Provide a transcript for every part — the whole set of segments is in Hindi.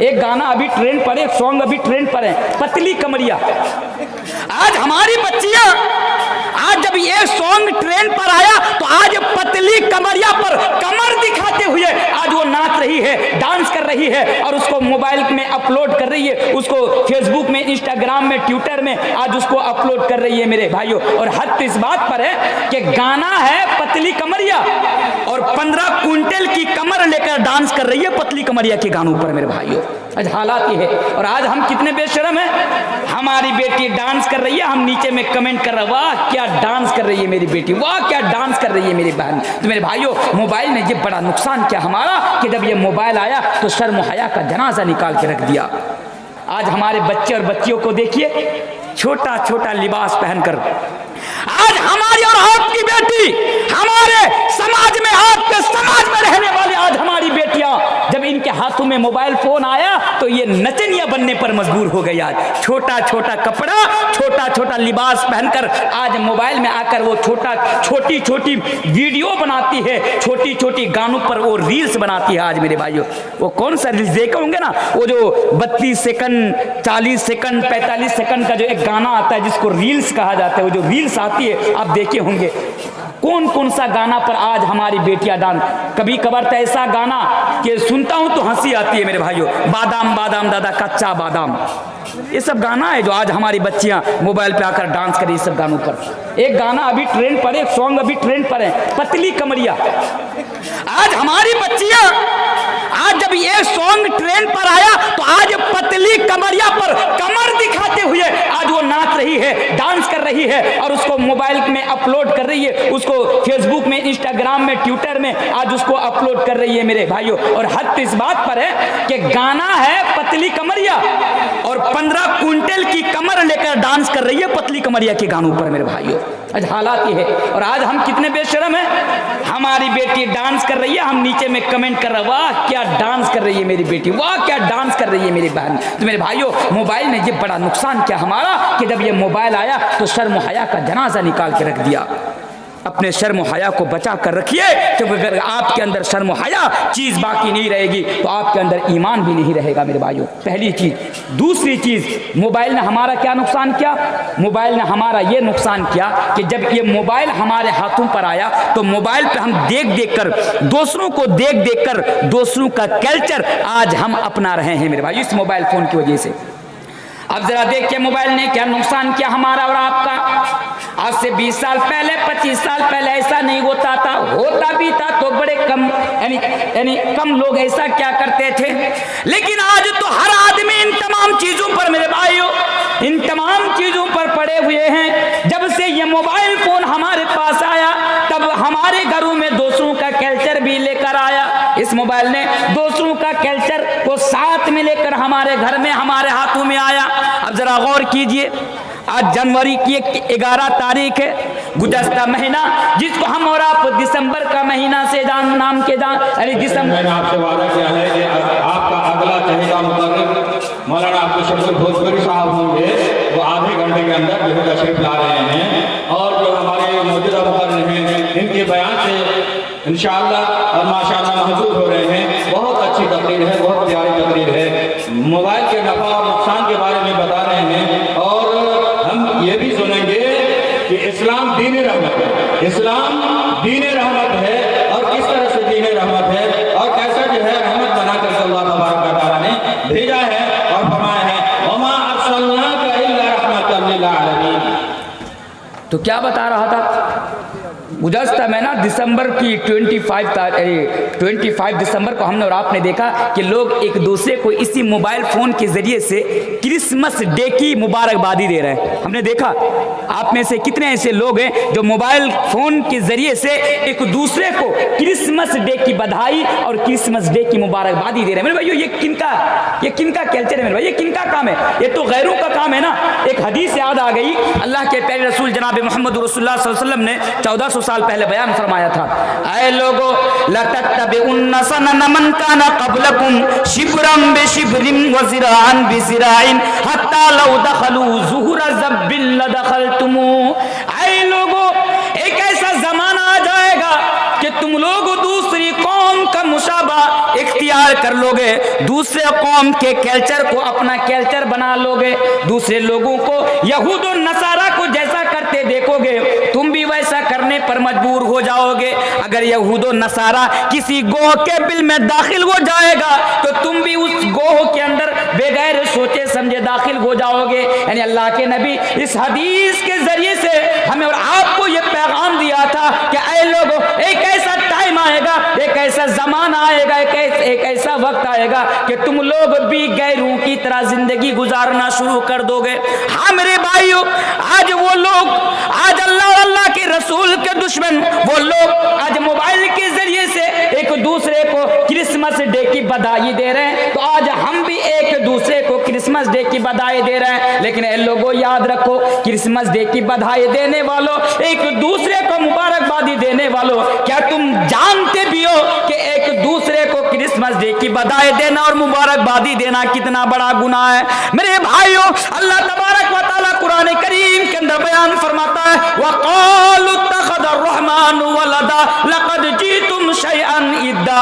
एक गाना अभी ट्रेंड पर है, एक सॉन्ग अभी ट्रेंड पर है, पतली कमरिया। आज हमारी बच्चियां, आज जब ये सॉन्ग ट्रेंड पर आया तो आज पतली कमरिया पर कमर दिखाते हुए आज वो नाच रही है, डांस कर रही है और उसको मोबाइल में अपलोड कर रही है, उसको फेसबुक में, इंस्टाग्राम में, ट्विटर में आज उसको अपलोड कर रही है मेरे भाइयों। और हद तो इस बात पर है कि गाना है पतली कमरिया और 15 क्विंटल की कमर लेकर डांस कर रही है पतली कमरिया के गानों पर मेरे भाइयों। आज हालात ये है। और आज हम कितने बेशरम हैं, हमारी बेटी डांस कर रही है, हम नीचे में कमेंट कर रहे हैं, वाह क्या डांस कर रही है मेरी बेटी, वाह क्या डांस कर रही है मेरी बहन। तो मेरे भाइयों, मोबाइल ने ये बड़ा नुकसान किया हमारा कि जब ये मोबाइल आया तो शर्म हया का जनाजा निकाल के रख दिया। आज हमारे बच्चे और बच्चियों को देखिए, छोटा छोटा लिबास पहनकर आज हमारी और आपकी बेटी, हमारे समाज में, आपके समाज में रहने वाले आज हमारी बेटियां, जब इनके हाथों में मोबाइल फोन आया तो ये नचनिया बनने पर मजबूर हो गई। आज छोटा छोटा कपड़ा, छोटा छोटा लिबास पहनकर आज मोबाइल में आकर वो छोटी छोटी वीडियो बनाती है, छोटी छोटी गानों पर वो रील्स बनाती है। आज मेरे भाइयों, वो कौन सा रील्स देखे होंगे ना, वो जो 32 सेकंड, 40 सेकंड, 45 सेकंड का जो एक गाना आता है जिसको रील्स कहा जाता है, वो जो रील्स आती है आप देखे होंगे। कौन कौन सा गाना पर आज हमारी बेटियां डांस, कभी कभार तो ऐसा गाना कि सुनता हूं तो हंसी आती है मेरे भाइयों, बादाम बादाम दादा कच्चा बादाम, ये सब गाना है जो आज हमारी बच्चियां मोबाइल पे आकर डांस करें। इस सब गानों पर एक गाना अभी ट्रेंड पर है, एक सॉन्ग अभी ट्रेंड पर है, पतली कमरिया। आज हमारी बच्चियां, आज जब ये सॉन्ग ट्रेंड पर आया तो आज पतली कमरिया पर कमर दिखाते हुए आज वो नाच रही है, डांस कर रही है और उसको मोबाइल में अपलोड कर रही है, उसको फेसबुक में, इंस्टाग्राम में, ट्विटर में आज उसको अपलोड कर रही है मेरे भाइयों। और हद तो इस बात पर है कि गाना है पतली कमरिया और 15 क्विंटल की कमर लेकर डांस कर रही है पतली कमरिया के गानों पर मेरे भाइयों। आज हालात ये है। और आज हम कितने बेशरम हैं, हमारी बेटी डांस कर रही है, हम नीचे में कमेंट कर रहे हैं, वाह क्या डांस कर रही है मेरी बेटी, वाह क्या डांस कर रही है मेरी बहन। तो मेरे भाइयों, मोबाइल ने ये बड़ा नुकसान किया हमारा कि जब ये मोबाइल आया तो शर्म हया का जनाजा निकाल के रख दिया। अपने शर्म हया को बचा कर रखिए, क्योंकि अगर आपके अंदर शर्म हया चीज बाकी नहीं रहेगी तो आपके अंदर ईमान भी नहीं रहेगा मेरे भाइयों। पहली चीज। दूसरी चीज, मोबाइल ने हमारा क्या नुकसान किया, मोबाइल ने हमारा ये नुकसान किया कि जब ये मोबाइल हमारे हाथों पर आया तो मोबाइल पे हम देख देख कर, दूसरों को देख देख कर दूसरों का कल्चर आज हम अपना रहे हैं मेरे भाई, इस मोबाइल फोन की वजह से। अब जरा देखिए मोबाइल ने क्या नुकसान किया हमारा और आपका। आज से 20 साल पहले, 25 साल पहले ऐसा नहीं होता था, होता भी था तो बड़े कम, यानी कम लोग ऐसा क्या करते थे। लेकिन आज तो हर आदमी इन तमाम चीजों पर मेरे भाइयों, इन तमाम चीजों पर पड़े हुए हैं। जब से ये मोबाइल फोन हमारे पास आया तब हमारे घरों में दूसरों का कल्चर भी लेकर आया। इस मोबाइल ने दूसरों का कल्चर को साथ में लेकर हमारे घर में, हमारे हाथों में आया। अब जरा गौर कीजिए, आज जनवरी की 11 तारीख है, गुज़श्ता महीना जिसको हम और आप दिसंबर का महीना से नाम के अरे दिसंबर। मैंने आपसे वादा किया है कि आपका अगला चहेता मुकर्रर मौलाना अब्दुल शकील भोजपुरी साहब होंगे, वो आधे घंटे के अंदर जो तशरीफ ला रहे हैं। और जो हमारे मौजूदा मुकर्रर हैं, इनके बयान से इंशाअल्लाह और माशाअल्लाह महसूस हो रहे हैं। बहुत अच्छी तकरीर है, बहुत प्यारी तकरीर है। मोबाइल के नफा और नुकसान के बारे में बता रहे हैं और हम ये भी सुनेंगे कि इस्लाम दीन रहमत है, इस्लाम दीन रहमत है और किस तरह से दीन रहमत है और कैसा जो है रहमत बना कर अल्लाह तबारक व तआला ने भेजा है और फरमाया है वमा अरसलनाका इल्ला रहमतन लिल आलमीन। तो क्या बता रहा था, गुज़श्ता महीना दिसंबर की 25 दिसंबर को हमने और आपने देखा कि लोग एक दूसरे को इसी मोबाइल फ़ोन के ज़रिए से क्रिसमस डे की मुबारकबादी दे रहे हैं। हमने देखा आप में से कितने ऐसे लोग हैं जो मोबाइल फ़ोन के ज़रिए से एक दूसरे को क्रिसमस डे की बधाई और क्रिसमस डे की मुबारकबादी दे रहे हैं। मेरे भाइयों, ये किनका कल्चर है मेरे भाई, ये किनका काम है, ये तो गैरों का काम है ना। एक हदीस याद आ गई, अल्लाह के प्यारे रसूल जनाब मोहम्मद रसूलुल्लाह सल्लल्लाहु अलैहि वसल्लम ने 1400 साल पहले बयान फरमाया था, ऐ लोगो लतत्तबिउन्न सनन मन काना क़ब्लकुम शिब्रम बिशिब्रिन व ज़िराअन बिज़िराइन हत्ता लौ दखलू ज़ुहुर ज़ब्बिन लदखलतुमू। ऐ लोगो, एक ऐसा जमाना आ जाएगा कि तुम लोग दूसरी कौम का मुशाबा तैयार कर लोगे, दूसरे कौम के कल्चर को अपना कल्चर बना लोगे, दूसरे लोगों को यहूद और नसारा को जैसा करते देखोगे तुम भी वैसा करने पर मजबूर हो जाओगे। अगर यहूद और नसारा किसी गोह के बिल में दाखिल हो जाएगा तो तुम भी उस गोह के अंदर बगैर सोचे समझे दाखिल हो जाओगे। यानी अल्लाह के नबी इस हदीस के जरिए से हमें और आपको ये पैगाम दिया था कि ऐ लोगों, एक ऐसा टाइम आएगा, एक ऐसा जमाना आएगा, एक ऐसा वक्त आएगा कि तुम लोग भी गैरों की तरह जिंदगी गुजारना शुरू कर दोगे। हाँ मेरे भाइयों, आज वो लोग, आज अल्लाह और अल्लाह के रसूल के दुश्मन वो लोग आज मोबाइल के जरिए से एक दूसरे को क्रिसमस डे की बधाई दे रहे हैं, तो आज हम भी एक दूसरे को क्रिसमस डे की बधाई दे रहे हैं। लेकिन ए लोगों याद रखो, क्रिसमस डे की बधाई देने वालों, एक दूसरे को मुबारकबादी देने वालों, क्या तुम जानते भी हो कि एक दूसरे को क्रिसमस डे की बधाई देना और मुबारकबादी देना कितना बड़ा गुनाह है? मेरे भाइयों, अल्लाह तबारक व तआला कुरान करीम के अंदर बयान फरमाता है, वक़ालू इत्तख़ज़र रहमानु वलदा लक़द जीतुम शैअन इद्दा,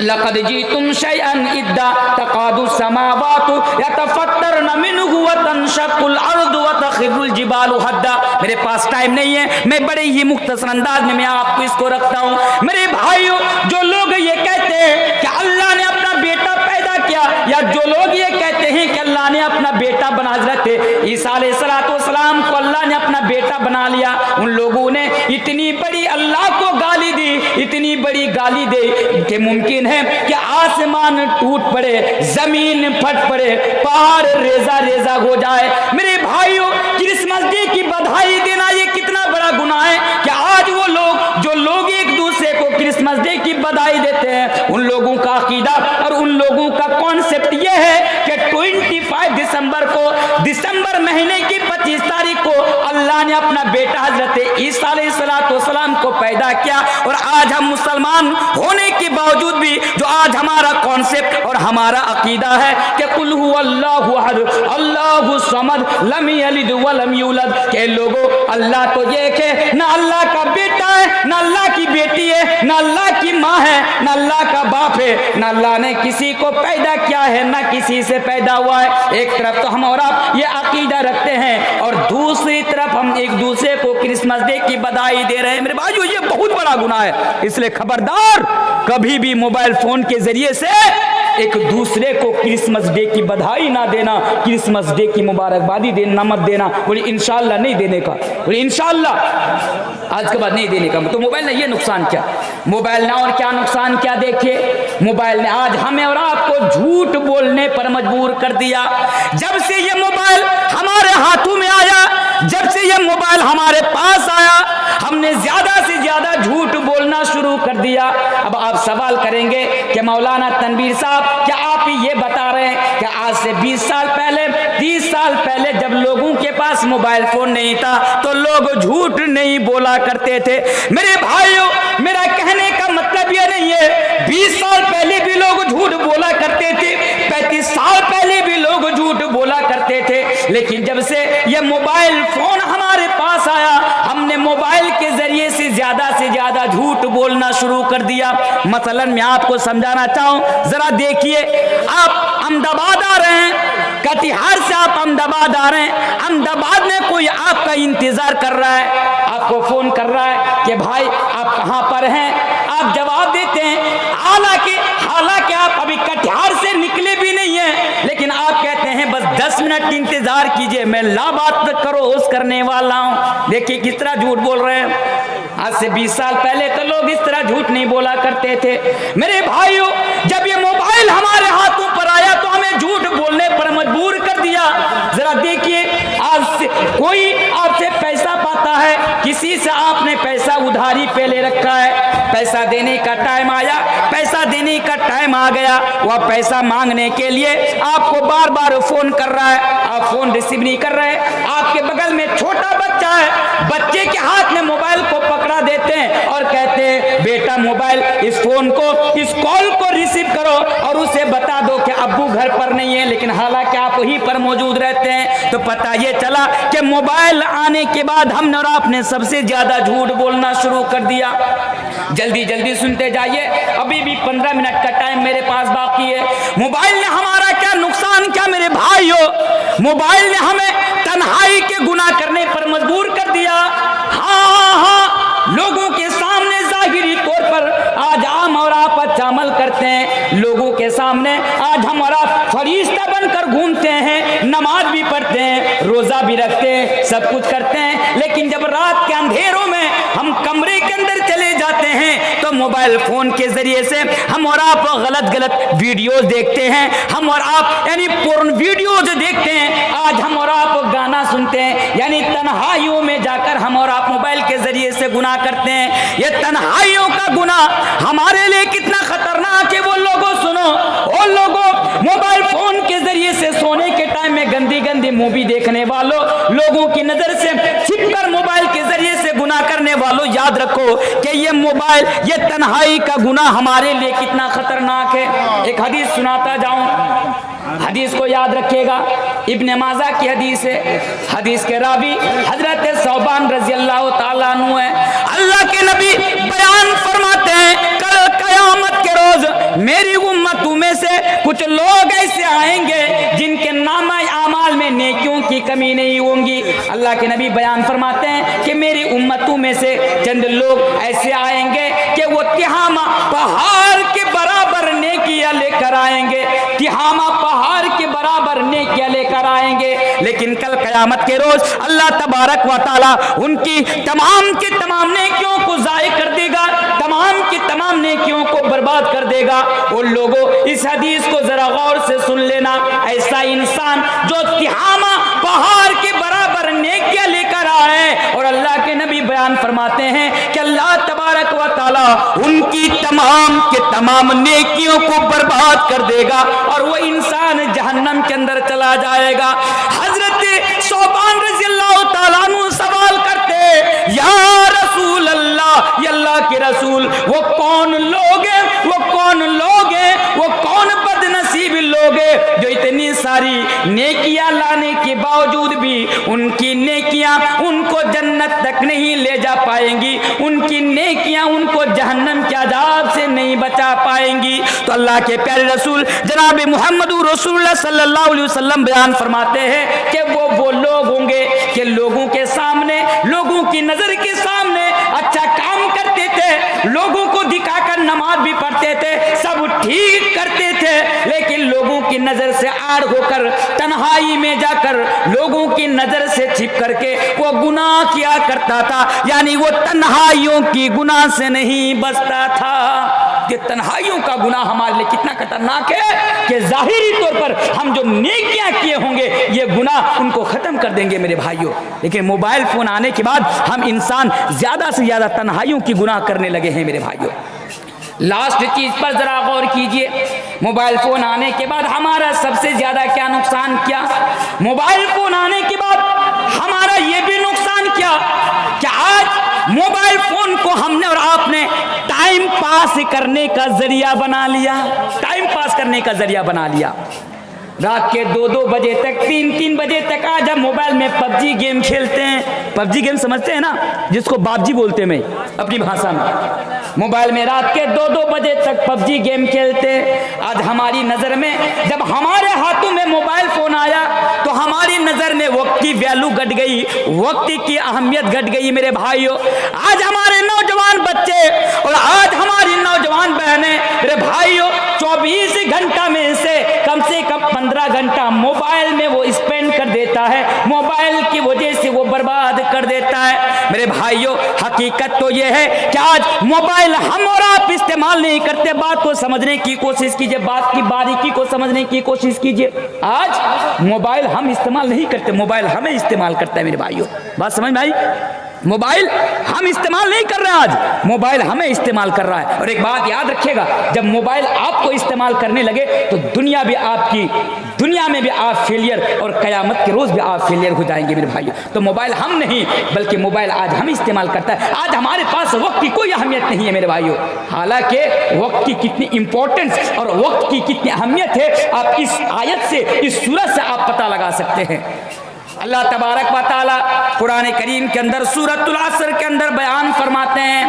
लक़द जीतुम शैअन इद्दा तक़ादु समावातु यतफ़त्तरन मिन्हु व तनशक़्क़ुल अर्दु व तख़िर्रुल जिबालु हद्दा। मेरे पास टाइम नहीं है, मैं बड़े ही मुख्तसर अंदाज में मैं आपको इसको रखता हूँ। मेरे भाइयों, जो लोग ये कहते हैं कि अल्लाह ने अपना बेटा पैदा किया, या जो लोग ये कहते हैं कि अल्लाह ने अपना बेटा बना, हज़रत ईसा अलैहिस्सलाम को अल्लाह ने अपना बेटा बना लिया, उन लोगों ने इतनी बड़ी अल्लाह को गाली दी, इतनी बड़ी गाली दे कि मुमकिन है कि आसमान टूट पड़े, जमीन फट पड़े, पहाड़ रेजा रेजा हो जाए। मेरे भाइयों, क्रिसमस डे की बधाई देना ये कितना बड़ा गुनाह है कि आज वो लोग, जो लोग एक दूसरे को क्रिसमस डे की बधाई देते हैं, उन लोगों का अकीदा और उन लोगों का कॉन्सेप्ट ये है कि 25 दिसंबर को, दिसंबर महीने की 25 तारीख को अल्लाह ने अपना बेटा हजरत ईसा अलैहिस्सलाम को पैदा किया। और आज हम मुसलमान होने के बावजूद भी जो आज हमारा कॉन्सेप्ट और हमारा अकीदा है कि कुल हुवल्लाहु अहद अल्लाहु समद लम यलिद व लम यूलद, के लोगों अल्लाह तो एक है, ना अल्लाह का बेटा है, ना अल्लाह की बेटी है, ना अल्लाह की माँ है, ना अल्लाह का बाप है, ना अल्लाह ने किसी को पैदा किया है, ना किसी से पैदा हुआ है। एक तरफ तो हम और आप ये अकीदा रखते हैं और दूसरी तरफ हम एक दूसरे को क्रिसमस डे की बधाई दे रहे हैं। मेरे भाइयों, ये बहुत बड़ा गुनाह है, इसलिए खबरदार, कभी भी मोबाइल फोन के जरिए से एक दूसरे को क्रिसमस डे की बधाई ना देना, क्रिसमस डे की मुबारकबादी देना मत देना। बोले इंशाल्लाह नहीं देने का, बोले इंशाल्लाह आज के बाद नहीं देने का। तो मोबाइल ने ये नुकसान क्या, मोबाइल ने और क्या नुकसान क्या? देखिए, मोबाइल ने आज हमें और आपको झूठ बोलने पर मजबूर कर दिया। जब से ये मोबाइल हमारे हाथों में आया, जब से ये मोबाइल हमारे पास आया, हमने ज्यादा से ज्यादा झूठ बोलना शुरू कर दिया। अब आप सवाल करेंगे कि मौलाना तनवीर साहब, क्या आप ये बता रहे हैं कि आज से 20 साल पहले, 30 साल पहले जब लोगों के पास मोबाइल फोन नहीं था तो लोग झूठ नहीं बोला करते थे? मेरे भाइयों, मेरा कहने का मतलब ये नहीं है 20 साल पहले भी लोग झूठ बोला करते थे, 35 साल पहले भी लोग झूठ बोला करते थे, लेकिन जब से ये मोबाइल फोन हमारे पास आया, हमने मोबाइल के जरिए से ज्यादा झूठ बोलना शुरू कर दिया। मसलन मैं आपको समझाना चाहूं, जरा देखिए, आप अहमदाबाद आ रहे हैं, कटिहार से आप अहमदाबाद आ रहे हैं, अहमदाबाद में कोई आपका इंतजार कर रहा है, आपको फोन कर रहा है कि भाई आप कहां पर हैं, आप जवाब देते हैं, हालांकि आप अभी कटिहार से निकले भी नहीं हैं, लेकिन आप कहते हैं बस 10 मिनट इंतजार कीजिए, मैं ला बात करो उस करने वाला हूं। देखिए किस तरह झूठ बोल रहे हैं। आज से 20 साल पहले तो लोग इस तरह झूठ नहीं बोला करते थे। मेरे भाइयों, जब ये मोबाइल हमारे हाथों पर आया तो हमें झूठ बोलने पर मजबूर कर दिया। जरा देखिए, आज से कोई आपसे पैसा पाता है, किसी से आपने पैसा उधारी पे ले रखा है, पैसा देने का टाइम आया, पैसा देने का टाइम आ गया, वह पैसा मांगने के लिए आपको बार बार फोन कर रहा है, आप फोन रिसीव नहीं कर रहे, आपके बगल में छोटा बच्चा है, बच्चे के हाथ में मोबाइल को पकड़ा देते हैं और कहते हैं बेटा मोबाइल, इस फोन को, इस कॉल को रिसीव करो और उसे बता दो कि अब्बू घर पर नहीं है, लेकिन हालांकि आप वहीं पर मौजूद रहते हैं। तो पता ये चला कि मोबाइल आने के बाद हमने और आपने सबसे ज्यादा झूठ बोलना शुरू कर दिया। जल्दी जल्दी सुनते जाइए, अभी भी 15 मिनट का टाइम मेरे पास बाकी है। मोबाइल ने हमारा क्या नुकसान किया मेरे भाइयों, मोबाइल ने हमें तन्हाई के गुनाह करने पर मजबूर कर दिया। हाँ, लोगों के सामने जाहिरी तौर पर आज हम और आप अच्छा अमल करते हैं, लोगों के सामने आज हम और आप फरिश्ता बनकर घूमते हैं, नमाज भी पढ़ते हैं, रोजा भी रखते हैं, सब कुछ करते हैं, लेकिन जब रात के अंधेरों में हम कमरे के अंदर चले जाते हैं तो मोबाइल फोन के जरिए से हम और आप गलत वीडियोस देखते हैं, हम और आप यानी पोर्न वीडियोज देखते हैं, आज हम और आप गाना सुनते हैं, यानी तन्हाइयों में जाकर हम और आप मोबाइल के जरिए से गुनाह करते हैं। ये तन्हाइयों का गुनाह हमारे लिए कितना खतरनाक है वो लोगों सुनो, और लोगों मोबाइल फोन के जरिए से सोने के टाइम में गंदी गंदी मूवी देखने वालों, लोगों की नजर से छिपकर मोबाइल के जरिए से गुनाह करने वालों, याद रखो कि ये मोबाइल, ये तन्हाई का गुनाह हमारे लिए कितना खतरनाक है। एक हदीस सुनाता जाऊं, हदीस को याद रखिएगा, इब्ने माजा की हदीस है, हदीस के रावी हजरत सौबान रजी अल्लाह ताला अन्हु है। अल्लाह के नबी बयान फरमाते हैं, कल कयामत के रोज मेरी उम्मतों में से कुछ लोग ऐसे आएंगे जिनके नामा आमाल में नेकियों की कमी नहीं होंगी। अल्लाह के नबी बयान फरमाते हैं कि मेरी उम्मतों में से चंद लोग ऐसे आएंगे कि वो तिहामा पहाड़ के बराबर नेकियां लेकर आएंगे, तिहामा पहाड़ के बराबर नेकियां लेकर आएंगे, लेकिन कल कयामत के रोज अल्लाह तबारक व तआला उनकी तमाम की तमाम नेकियों को ज़ाय कर देगा, तमाम की तमाम नेकियों को बर्बाद कर देगा। और लोगों इस हदीस को जरा गौर से सुन लेना, ऐसा इंसान जो तिहामा पहाड़ के बराबर नेकियां लेकर आए, और अल्लाह के नबी बयान फरमाते हैं कि अल्लाह तबारक व तआला उनकी तमाम के तमाम नेकियों को बर्बाद कर देगा और वो इंसान जहन्नम के अंदर चला जाएगा। हजरत सौबान रज़ी अल्लाह तआला अन्हु सवाल करते, या रसूल अल्लाह, या अल्लाह के रसूल, वो कौन लोग हैं, वो कौन लोग हैं, वो कौन बदनसीब लोग हैं जो इतनी सारी नेकियां लाने के बावजूद भी उनकी नेकियां उनको जन्नत तक नहीं ले जा पाएंगी, उनकी नेकियां उनको जहन्नम के अज़ाब से नहीं बचा पाएंगी। तो अल्लाह के प्यारे रसूल जनाब मोहम्मद रसूलुल्लाह सल्लल्लाहु अलैहि वसल्लम बयान फरमाते हैं कि वो लोग होंगे कि लोगों के सामने, लोगों की नजर के सामने अच्छा काम करते थे, लोगों को दिखाकर नमाज भी पढ़ते थे, सब ठीक करते थे, लेकिन लोगों की नजर से आड़ होकर तन्हाई में जाकर लोगों की नजर से छिप करके वो गुनाह किया करता था, यानी वो तन्हाइयों की गुनाह से नहीं बचता था। कि तन्हाइयों का गुनाह हमारे लिए कितना खतरनाक है कि जाहिरी तौर पर हम जो नेकियां किए होंगे ये गुनाह उनको खत्म कर देंगे मेरे भाइयों, लेकिन मोबाइल फोन आने के बाद हम इंसान ज्यादा से ज्यादा तन्हाइयों की गुनाह करने लगे हैं मेरे भाइयों। लास्ट चीज पर जरा गौर कीजिए, मोबाइल फोन आने के बाद हमारा सबसे ज्यादा क्या नुकसान किया, मोबाइल फोन आने के बाद हमारा ये भी नुकसान किया कि आज मोबाइल फोन को हमने और आपने टाइम पास करने का जरिया बना लिया, टाइम पास करने का जरिया बना लिया। रात के 2-2 बजे तक, 3-3 बजे तक आज हम मोबाइल में पबजी गेम खेलते हैं। पबजी गेम समझते हैं ना, जिसको बाबजी बोलते हैं मैं अपनी भाषा में। मोबाइल में रात के 2-2 बजे तक पबजी गेम खेलते हैं। आज हमारी नज़र में जब हमारे हाथों में मोबाइल फोन आया तो हमारी नज़र में वक्त की वैल्यू घट गई, वक्त की अहमियत घट गई मेरे भाइयों। आज हमारे नौजवान बच्चे और आज हमारी नौजवान बहनें मेरे भाइयों 24 घंटा में से कम 15 घंटा मोबाइल में वो स्पेंड कर देता है, मोबाइल की वजह से वो बर्बाद कर देता है मेरे भाइयों। हकीकत तो ये है कि आज मोबाइल हम और आप इस्तेमाल नहीं करते। बात को समझने की कोशिश कीजिए, बात की बारीकी को समझने की कोशिश कीजिए। आज मोबाइल हम इस्तेमाल नहीं करते, मोबाइल हमें इस्तेमाल करता है मेरे भाइयों। बात समझ में आई? मोबाइल हम इस्तेमाल नहीं कर रहे, आज मोबाइल हमें इस्तेमाल कर रहा है। और एक बात याद रखिएगा, जब मोबाइल आपको इस्तेमाल करने लगे तो दुनिया में भी आप फेलियर और कयामत के रोज भी आप फेलियर हो जाएंगे मेरे भाइयों। तो मोबाइल हम नहीं बल्कि मोबाइल आज हम इस्तेमाल करता है। आज हमारे पास वक्त की कोई अहमियत नहीं है मेरे भाइयों, हालांकि वक्त की कितनी इंपॉर्टेंस और वक्त की कितनी अहमियत है आप इस आयत से, इस सूरत से आप पता लगा सकते हैं। अल्लाह तबारक व तआला कुरान करीम के अंदर सूरतुल असर के अंदर बयान फरमाते हैं,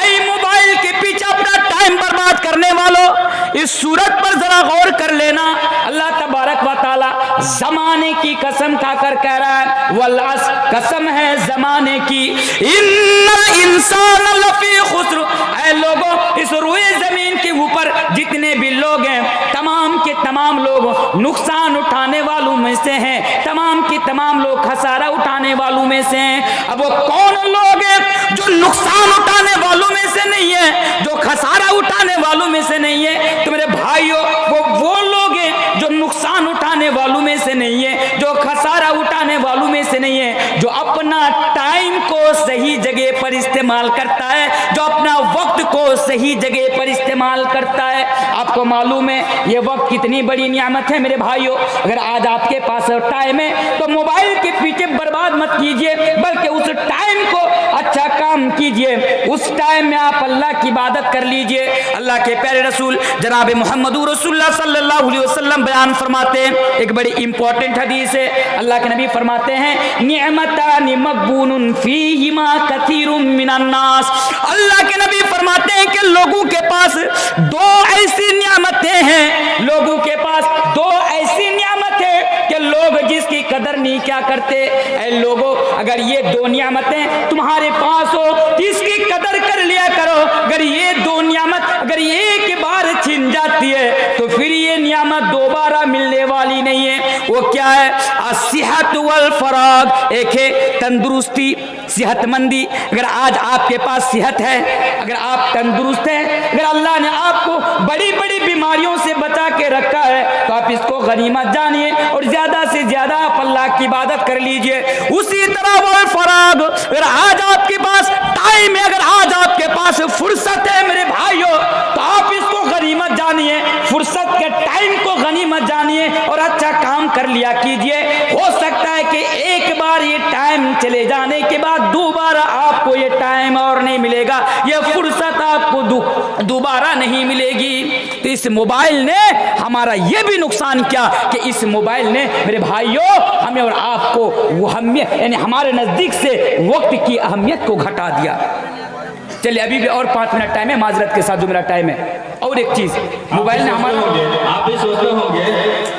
ऐ मोबाइल मोबाइल के पीछे अपना टाइम बर्बाद करने वालों, इस सूरत पर जरा गौर कर लेना। अल्लाह तबारक व तआला जमाने की कसम खाकर कह रहा है, वल्लास, कसम है जमाने की, इन्नल इंसान लफी खुस्र। ऐ लोगों, इस रुए जमीन के ऊपर जितने भी लोग हैं, तमाम के तमाम लोग नुकसान उठाने वालों में से हैं, तमाम के तमाम लोग खसारा उठाने वालों में से हैं। अब वो कौन लोग हैं जो नुकसान उठाने वालों में से नहीं है, जो खसारा उठाने वालों में से नहीं है? तो मेरे भाइयों, वो लोग हैं जो नुकसान उठाने वालों में से नहीं है, जो खसारा उठाने वालों में से नहीं है, जो अपना टाइम को सही जगह पर इस्तेमाल करता है, जो अपना वक्त को सही जगह पर इस्तेमाल करता है। आपको मालूम है ये वक्त कितनी बड़ी नियामत है मेरे भाइयों। अगर आज आपके पास टाइम है तो मोबाइल के पीछे बर्बाद मत कीजिए, बल्कि उस टाइम को अच्छा काम कीजिए। उस टाइम में आप अल्लाह की इबादत कर लीजिए। अल्लाह के प्यारे रसूल जनाब मोहम्मद रसूलुल्लाह सल्लल्लाहु अलैहि वसल्लम बयान फरमाते हैं, एक बड़ी इंपॉर्टेंट हदीस है। अल्लाह के नबी फरमाते हैं, निअमतानि मक़बूनुन फ़ीहिमा कसीरुम मिनन नास। अल्लाह के नबी फरमाते हैं कि लोगों के पास दो ऐसी नियामतें हैं, लोगों के पास दो ऐसी नियामतें कि लोग जिसकी कदर नहीं क्या करते। ऐ लोगों, अगर ये दो नियामतें तुम्हारे पास हो तो इसकी कदर कर लिया करो। अगर ये दो नियामत अगर एक बार छिन जाती है तो फिर ये नियामत दोबारा मिलने वाली नहीं है। वो क्या है? अस्सिहत वल फराग। एक है तंदुरुस्ती, सेहतमंदी। अगर आज आपके पास सेहत है, अगर आप तंदुरुस्त हैं, अगर अल्लाह ने आपको बड़ी बड़ी बीमारियों से बचा के रखा है तो आप इसको गनीमत जानिए और ज्यादा से ज्यादा आप अल्लाह की इबादत कर लीजिए। उसी तरह वल फराग, अगर आज आपके पास टाइम है, अगर आज आपके पास फुर्सत है मेरे भाइयों, तो आप इसको गनीमत जानिए, फुर्सत के टाइम को गनीमत जानिए और अच्छा काम कर लिया कीजिए। हो सकता है कि एक बार ये टाइम चले जाने के बाद दोबारा आपको ये टाइम और नहीं मिलेगा, ये फुर्सत आपको दोबारा नहीं मिलेगी। तो इस मोबाइल ने हमारा ये भी नुकसान किया कि इस मोबाइल ने मेरे भाइयों हमें और आपको वो अहमियत, यानी हमारे नजदीक से वक्त की अहमियत को घटा दिया। चलिए अभी भी और 5 मिनट टाइम है, माजरत के साथ जो मेरा टाइम है। और एक चीज, मोबाइल ने हमारा, आप भी सोचते होंगे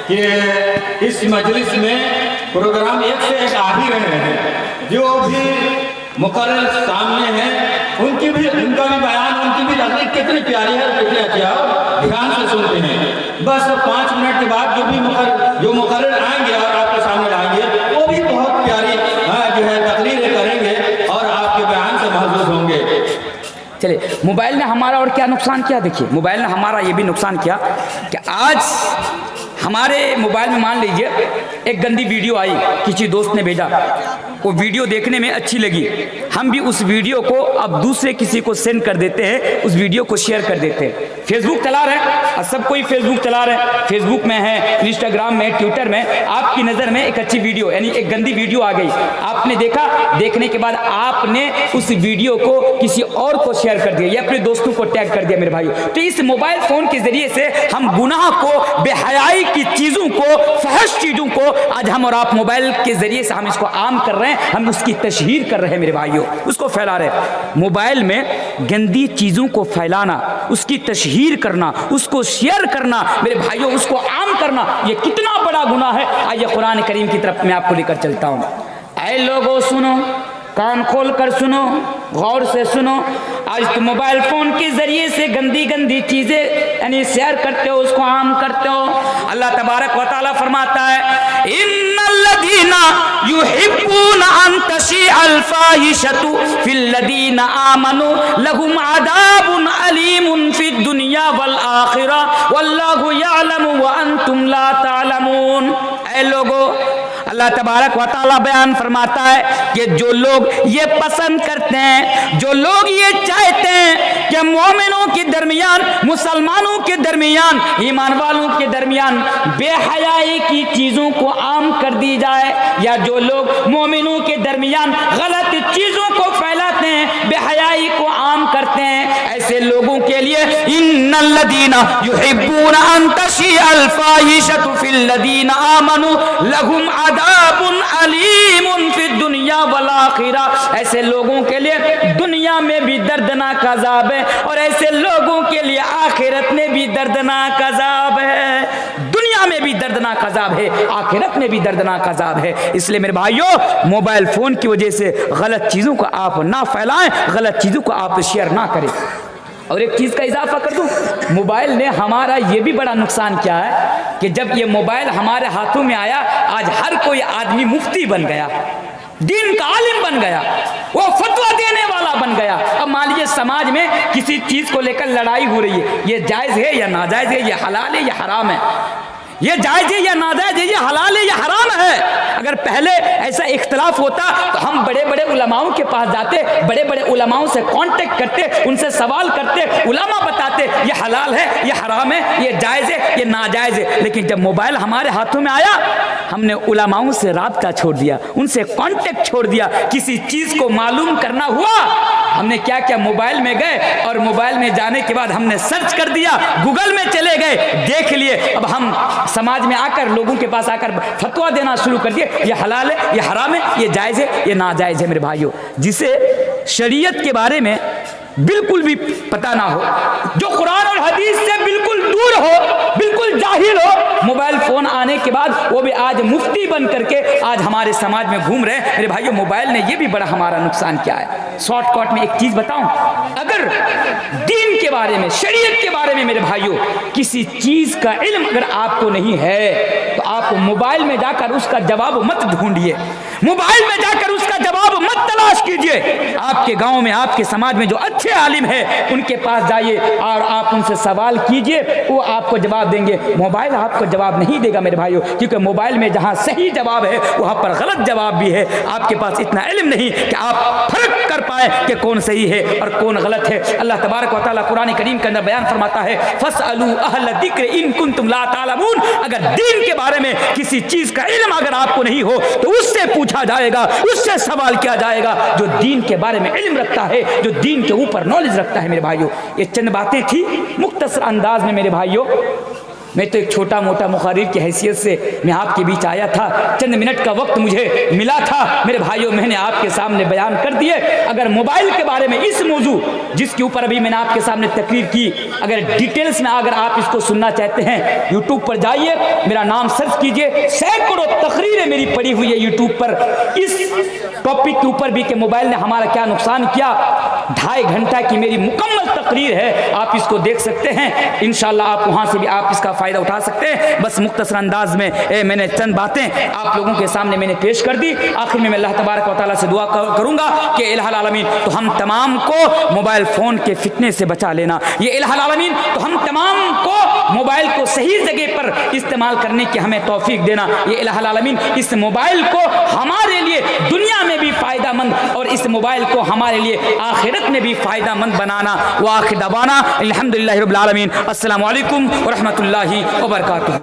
कि इस मजलिस में प्रोग्राम एक से एक आ ही रहे हैं, जो भी मुकर्रर सामने हैं उनका भी बयान, उनकी भी तकरीर कितनी प्यारी है, कितनी अच्छी है, ध्यान से सुनते हैं। बस 5 मिनट के बाद जो मुकर्रर आएंगे और आपके सामने लाएंगे वो भी बहुत प्यारी जो है तकरीरें करेंगे और आपके बयान से महसूस होंगे। चलिए, मोबाइल ने हमारा और क्या नुकसान किया? देखिए, मोबाइल ने हमारा ये भी नुकसान किया कि आज हमारे मोबाइल में मान लीजिए एक गंदी वीडियो आई, किसी दोस्त ने भेजा, वो वीडियो देखने में अच्छी लगी, हम भी उस वीडियो को अब दूसरे किसी को सेंड कर देते हैं, उस वीडियो को शेयर कर देते हैं। फेसबुक चला रहे हैं, सब कोई फेसबुक चला रहे हैं, फेसबुक में है, इंस्टाग्राम में, ट्विटर में, आपकी नज़र में एक अच्छी वीडियो यानी एक गंदी वीडियो आ गई, आपने देखा, देखने के बाद आपने उस वीडियो को किसी और को शेयर कर दिया या अपने दोस्तों को टैग कर दिया मेरे भाइयों। तो इस मोबाइल फ़ोन के ज़रिए से हम गुनाह को, बेहयाई की चीज़ों को, फहश चीज़ों को आज हम और आप मोबाइल के ज़रिए से हम इसको आम कर रहे हैं, हम उसकी तशहीर कर रहे हैं मेरे भाइयों, उसको फैला रहे हैं। मोबाइल में गंदी चीज़ों को फैलाना, उसकी तशहीर करना, उसको शेयर करना मेरे भाइयों, उसको आम करना, ये कितना बड़ा गुनाह है। आइए कुरान करीम की तरफ मैं आपको लेकर चलता हूँ। ऐ लोगों सुनो, कान खोल कर सुनो, गौर से सुनो। आज तो मोबाइल फ़ोन के ज़रिए से गंदी गंदी चीज़ें यानी शेयर करते हो, उसको आम करते हो। अल्लाह तबारक व तआला फरमाता है, इन्नल्लज़ीना युहिब्बूना अन तशीअल फाहिशतु फिल्लज़ीना आमनू लहुम अज़ाबुन अलीमुन फिद दुनिया वल आखिरह वल्लाहु यअलमु व अंतुम ला तअलमून। ऐ लोगों, अल्लाह तबारक व तआला बयान फरमाता है कि जो लोग ये पसंद करते हैं, जो लोग ये चाहते हैं कि मोमिनों के दरमियान, मुसलमानों के दरमियान, ईमान वालों के दरमियान बेहयाई की चीज़ों को आम कर दी जाए, या जो लोग मोमिनों के दरमियान गलत चीज़ों को फैलाते करते हैं, बेहयाई को आम करते हैं, ऐसे लोगों के लिए इन्नल्लदीना युहिब्बूना अन तशिअल फाहिशतु फिल्लदीना आमनू लहुम अदाबुन अलीमुन फिद दुनिया वल आखिरा। ऐसे लोगों के लिए दुनिया में भी दर्दनाक अजाब है और ऐसे लोगों के लिए आखिरत में भी दर्दनाक अजाब है। दुनिया में भी दर्दनाक अजाब है, आखिरत में भी दर्दनाक अजाब है। इसलिए मेरे भाइयों, मोबाइल फोन की वजह से गलत चीजों को आप ना फैलाएं, गलत चीजों को आप शेयर ना करें। और एक चीज का इजाफा कर दूं, मोबाइल ने हमारा ये भी बड़ा नुकसान किया है कि जब ये मोबाइल हमारे हाथों में आया, आज हर कोई आदमी मुफ्ती बन गया, दीन का आलिम बन गया, वो फतवा देने वाला बन गया। अब मान लीजिए समाज में किसी चीज को लेकर लड़ाई हो रही है, ये जायज है या नाजायज है, ये हलाल है या हराम है, ये जायज है या नाजायज है, ये हलाल है या हराम है। अगर पहले ऐसा इख्तलाफ होता तो हम बड़े बड़े उलमाओं के पास जाते, बड़े बड़े उलमाओं से कांटेक्ट करते, उनसे सवाल करते, उलमा बताते ये हलाल है, ये हराम है, ये जायज है, ये नाजायज है। लेकिन जब मोबाइल हमारे हाथों में आया, हमने उलमाओं से राब्ता छोड़ दिया, उनसे कांटेक्ट छोड़ दिया। किसी चीज को मालूम करना हुआ, हमने क्या किया, मोबाइल में गए और मोबाइल में जाने के बाद हमने सर्च कर दिया, गूगल में चले गए, देख लिए। अब हम समाज में आकर, लोगों के पास आकर फतवा देना शुरू कर दिए, ये हलाल है, ये हराम है, ये जायज है, ये नाजायज है। मेरे भाइयों, जिसे शरीयत के बारे में बिल्कुल भी पता ना हो, जो कुरान और हदीस से बिल्कुल दूर हो, बिल्कुल जाहिल हो, मोबाइल फोन आने के बाद वो भी आज मुफ्ती बन करके आज हमारे समाज में घूम रहे हैं। मेरे भाइयों, मोबाइल ने ये भी बड़ा हमारा नुकसान किया है। शॉर्टकट में एक चीज बताऊं, अगर दीन के बारे में, शरीयत के बारे में मेरे भाइयों किसी चीज का इल्म अगर आपको नहीं है तो आप मोबाइल में जाकर उसका जवाब मत ढूंढिए, मोबाइल में जाकर उसका जवाब मत तलाश कीजिए। आपके गांव में, आपके समाज में जो अच्छे आलिम है उनके पास जाइए और आप उनसे सवाल कीजिए, वो आपको जवाब देंगे। मोबाइल आपको जवाब नहीं देगा मेरे भाइयों, क्योंकि मोबाइल में जहां सही जवाब है वहां पर गलत जवाब भी है। आपके पास इतना इल्म नहीं कि आप फर्क कर पाए कि कौन सही है और कौन गलत है। अल्लाह तबारक व तआला कुरान करीम के अंदर बयान फरमाता है, फसअलू अहल ज़िक्र इन कुंतुम ला तालमून। अगर दीन के बारे में किसी चीज का इल्म अगर आपको नहीं हो तो उससे पूछा जाएगा, उससे सवाल किया जाएगा जो दीन के बारे में इल्म रखता है, जो दीन के ऊपर नॉलेज रखता है। मेरे भाइयों, ये चंद बातें थी मुख्तसर अंदाज में। मेरे भाइयों, मैं तो एक छोटा मोटा मुखर्रिर की हैसियत से मैं आपके बीच आया था, चंद मिनट का वक्त मुझे मिला था। मेरे भाइयों, मैंने आपके सामने बयान कर दिए। अगर मोबाइल के बारे में इस मौजू जिसके ऊपर अभी मैंने आपके सामने तकरीर की, अगर डिटेल्स में अगर आप इसको सुनना चाहते हैं, यूट्यूब पर जाइए, मेरा नाम सर्च कीजिए, सैकड़ों तकरीरें मेरी पड़ी हुई है यूट्यूब पर इस टॉपिक के ऊपर भी कि मोबाइल ने हमारा क्या नुकसान किया। 2.5 घंटा की मेरी मुकम्मल तकरीर है, आप इसको देख सकते हैं। इंशाअल्लाह आप वहां से भी आप इसका फायदा उठा सकते हैं। बस मुख्तसर अंदाज में मैंने चंद बातें आप लोगों के सामने मैंने पेश कर दी। आखिर में मैं अल्लाह तबारक व तआला से दुआ करूंगा कि इलाहुल आलमीन तो हम तमाम को मोबाइल फोन के फितने से बचा लेना। ये इलाहुल आलमीन तो हम तमाम को मोबाइल को सही जगह पर इस्तेमाल करने की हमें तौफीक देना। ये इलाहुल आलमीन इस मोबाइल को हमारे लिए दुनिया में भी फायदामंद और इस मोबाइल को हमारे लिए आखिरत में भी फायदामंद बनाना। व आखिर दवाना अल्हम्दुलिल्लाहि रब्बिल आलमीन। अस्सलामु अलैकुम व रहमतुल्लाहि व बरकातुहू।